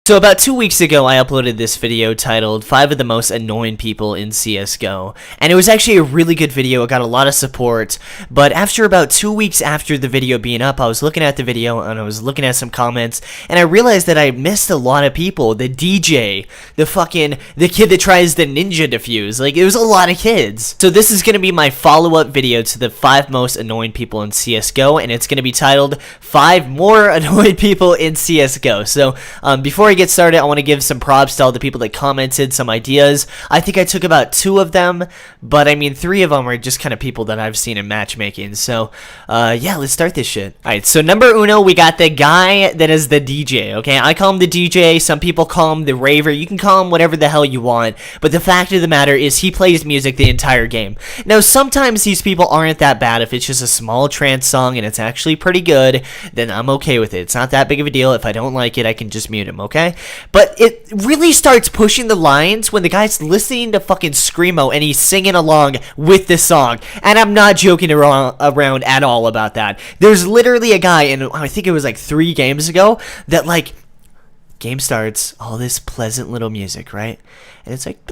So about 2 weeks ago, I uploaded this video titled 5 of the most annoying people in CSGO, and it was actually a really good video. It got a lot of support, but after about 2 weeks after the video being up, I was looking at the video and I was looking at some comments, and I realized that I missed a lot of people. The DJ, the kid that tries the ninja defuse, like, it was a lot of kids. So this is going to be my follow-up video to the 5 most annoying people in CSGO, and it's going to be titled 5 more annoying people in CSGO. So before I get started, I want to give some props to all the people that commented some ideas. I think I took about 2 of them, but I mean 3 of them are just kind of people that I've seen in matchmaking. So yeah, let's start this shit. Alright, so number uno, we got the guy that is the DJ, okay? I call him the DJ, some people call him the raver, you can call him whatever the hell you want, but the fact of the matter is he plays music the entire game. Now sometimes these people aren't that bad. If it's just a small trance song and it's actually pretty good, then I'm okay with it. It's not that big of a deal. If I don't like it, I can just mute him, okay? But it really starts pushing the lines when the guy's listening to fucking Screamo and he's singing along with the song. And I'm not joking around at all about that. There's literally a guy, and I think it was like 3 games ago, that like, game starts, all this pleasant little music, right? And it's like,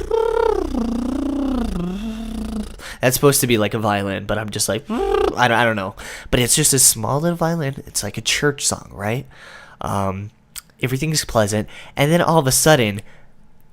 that's supposed to be like a violin, but I'm just like, I don't know. But it's just a small little violin. It's like a church song, right? Everything's pleasant, and then all of a sudden,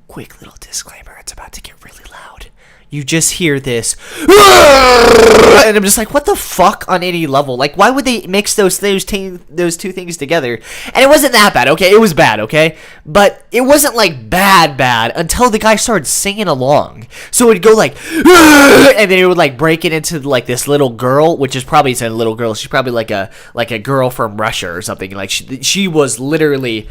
quick little disclaimer, it's about to get really loud. You just hear this, and I'm just like, what the fuck on any level? Like, why would they mix those two things together? And it wasn't that bad, okay? It was bad, okay? But it wasn't like bad until the guy started singing along. So it'd go like, and then it would like break it into like this little girl, which is probably a little girl. She's probably like a girl from Russia or something. Like she was literally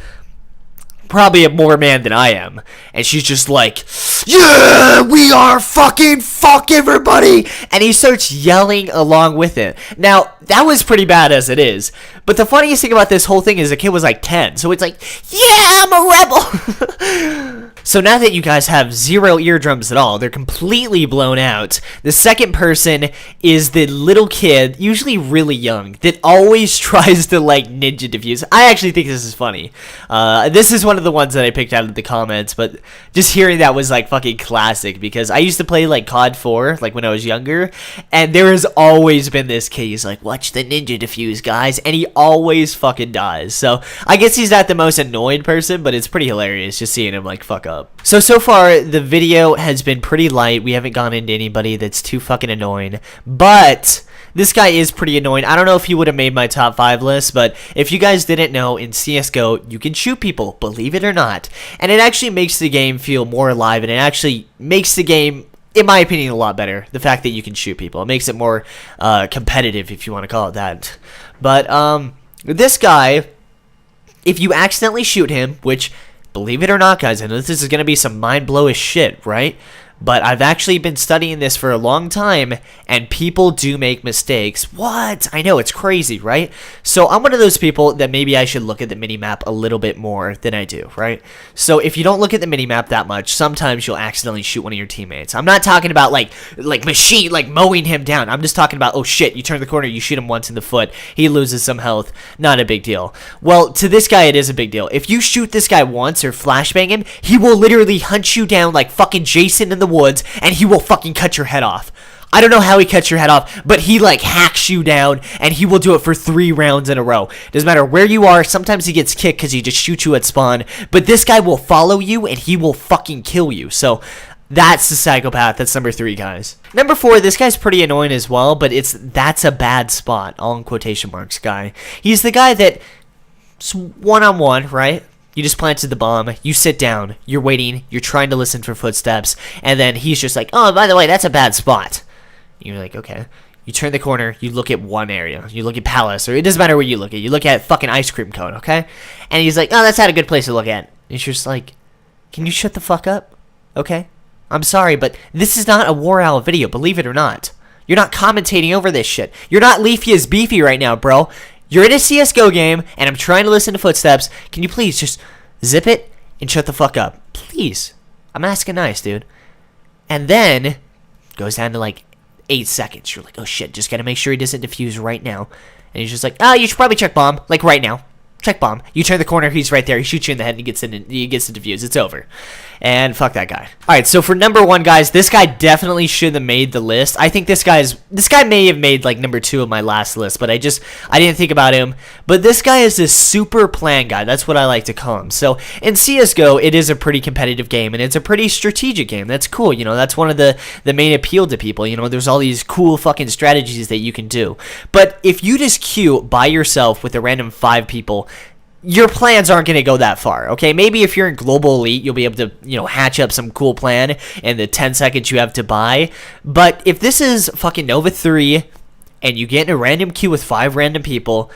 probably a more man than I am, and she's just like, yeah, we are fucking fuck everybody, and he starts yelling along with it. Now that was pretty bad as it is, but the funniest thing about this whole thing is the kid was like 10, so it's like, yeah, I'm a rebel. So now that you guys have 0 eardrums at all, they're completely blown out. The second person is the little kid, usually really young, that always tries to like ninja defuse. I actually think this is funny. This is one of the ones that I picked out of the comments, but just hearing that was like fucking classic, because I used to play like COD 4 like when I was younger, and there has always been this kid. He's like, watch the ninja defuse, guys, and he always fucking dies. So I guess he's not the most annoyed person, but it's pretty hilarious just seeing him like fuck up. So far the video has been pretty light. We haven't gone into anybody that's too fucking annoying, but this guy is pretty annoying. I don't know if he would have made my top 5 list, but if you guys didn't know, in CSGO, you can shoot people, believe it or not. And it actually makes the game feel more alive, and it actually makes the game, in my opinion, a lot better. The fact that you can shoot people. It makes it more competitive, if you want to call it that. But this guy, if you accidentally shoot him, which, believe it or not, guys, I know this is going to be some mind-blowish shit, right? But I've actually been studying this for a long time, and people do make mistakes. What? I know, it's crazy, right? So I'm one of those people that maybe I should look at the minimap a little bit more than I do, right? So if you don't look at the minimap that much, sometimes you'll accidentally shoot one of your teammates. I'm not talking about like mowing him down. I'm just talking about, oh shit, you turn the corner, you shoot him once in the foot, he loses some health. Not a big deal. Well, to this guy, it is a big deal. If you shoot this guy once or flashbang him, he will literally hunt you down like fucking Jason in the woods, and he will fucking cut your head off. I don't know how he cuts your head off, but he like hacks you down, and he will do it for 3 rounds in a row. Doesn't matter where you are. Sometimes he gets kicked because he just shoots you at spawn, but this guy will follow you and he will fucking kill you. So that's the psychopath. That's number 3, guys. Number 4, this guy's pretty annoying as well, but that's a bad spot, all in quotation marks, guy. He's the guy that's one-on-one, right? You just planted the bomb, you sit down, you're waiting, you're trying to listen for footsteps, and then he's just like, oh, by the way, that's a bad spot. You're like, okay. You turn the corner, you look at one area, you look at Palace, or it doesn't matter where you look at fucking ice cream cone, okay? And he's like, oh, that's not a good place to look at. And it's just like, can you shut the fuck up? Okay? I'm sorry, but this is not a War Owl video, believe it or not. You're not commentating over this shit. You're not Leafy is beefy right now, bro. You're in a CSGO game, and I'm trying to listen to footsteps. Can you please just zip it and shut the fuck up? Please. I'm asking nice, dude. And then, goes down to like 8 seconds. You're like, oh shit, just gotta make sure he doesn't defuse right now. And he's just like, oh, you should probably check bomb, like right now. check bomb. You turn the corner, he's right there. He shoots you in the head, and he gets to defuse. It's over. And fuck that guy. All right, so for number 1, guys, this guy definitely should have made the list. I think this guy may have made like number 2 of my last list, but I didn't think about him. But this guy is this super plan guy. That's what I like to call him. So in CSGO, it is a pretty competitive game, and it's a pretty strategic game. That's cool. You know, that's one of the main appeal to people. You know, there's all these cool fucking strategies that you can do. But if you just queue by yourself with a random 5 people, your plans aren't going to go that far, okay? Maybe if you're in Global Elite, you'll be able to, you know, hatch up some cool plan in the 10 seconds you have to buy. But if this is fucking Nova 3 and you get in a random queue with 5 random people,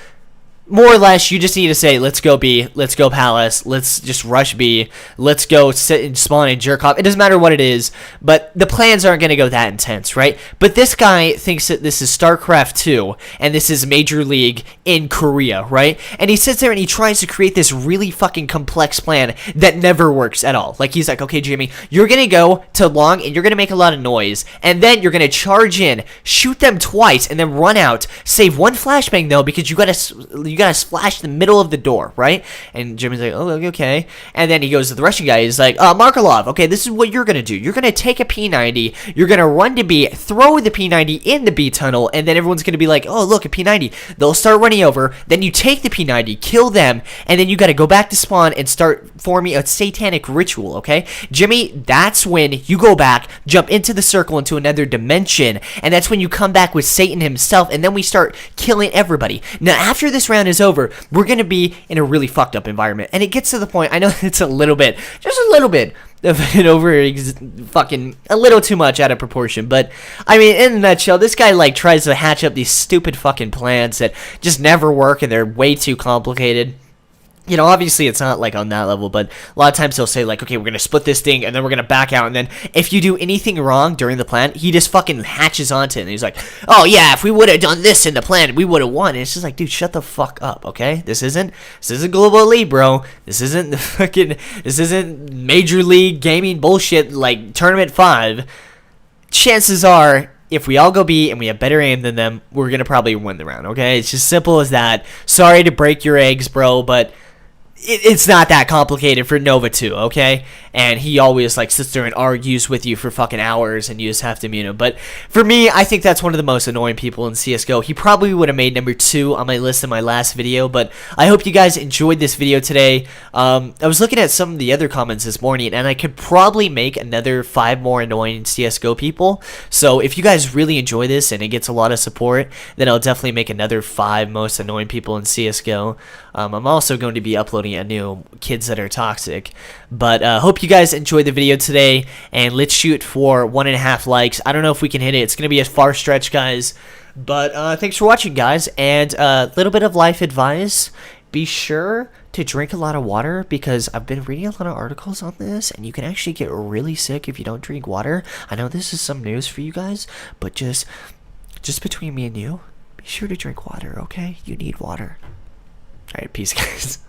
more or less, you just need to say, let's go B, let's go Palace, let's just rush B, let's go sit and spawn and jerk off. It doesn't matter what it is, but the plans aren't going to go that intense, right? But this guy thinks that this is StarCraft 2, and this is Major League in Korea, right? And he sits there and he tries to create this really fucking complex plan that never works at all. Like, he's like, okay, Jimmy, you're going to go to long, and you're going to make a lot of noise, and then you're going to charge in, shoot them twice, and then run out, save 1 flashbang, though, because you got to splash the middle of the door, right? And Jimmy's like, oh, okay. And then he goes to the Russian guy. He's like, Markelov, okay, this is what you're going to do. You're going to take a P90. You're going to run to B, throw the P90 in the B tunnel, and then everyone's going to be like, oh, look, a P90. They'll start running over. Then you take the P90, kill them, and then you got to go back to spawn and start forming a satanic ritual, okay? Jimmy, that's when you go back, jump into the circle into another dimension, and that's when you come back with Satan himself, and then we start killing everybody. Now, after this round is over, we're going to be in a really fucked up environment. And it gets to the point, I know it's a little bit, just a little bit of an fucking a little too much out of proportion. But, I mean, in a nutshell, this guy, like, tries to hatch up these stupid fucking plans that just never work and they're way too complicated. You know, obviously it's not like on that level, but a lot of times he'll say like, okay, we're going to split this thing and then we're going to back out. And then if you do anything wrong during the plan, he just fucking hatches onto it. And he's like, oh yeah, if we would have done this in the plan, we would have won. And it's just like, dude, shut the fuck up, okay? This isn't Global Elite, bro. This isn't Major League Gaming bullshit like Tournament 5. Chances are, if we all go B and we have better aim than them, we're going to probably win the round, okay? It's just simple as that. Sorry to break your eggs, bro, but it's not that complicated for Nova 2, okay? And he always like sits there and argues with you for fucking hours and you just have to mute him. But for me, I think that's one of the most annoying people in CSGO. He probably would have made number 2 on my list in my last video, but I hope you guys enjoyed this video today. I was looking at some of the other comments this morning and I could probably make another 5 more annoying CSGO people. So if you guys really enjoy this and it gets a lot of support, then I'll definitely make another 5 most annoying people in CSGO. I'm also going to be uploading a new Kids That Are Toxic. But hope you guys enjoyed the video today, and let's shoot for 1.5 likes. I don't know if we can hit it. It's going to be a far stretch, guys. But thanks for watching, guys. And a little bit of life advice. Be sure to drink a lot of water, because I've been reading a lot of articles on this, and you can actually get really sick if you don't drink water. I know this is some news for you guys, but just between me and you, be sure to drink water, okay? You need water. Alright, peace, guys.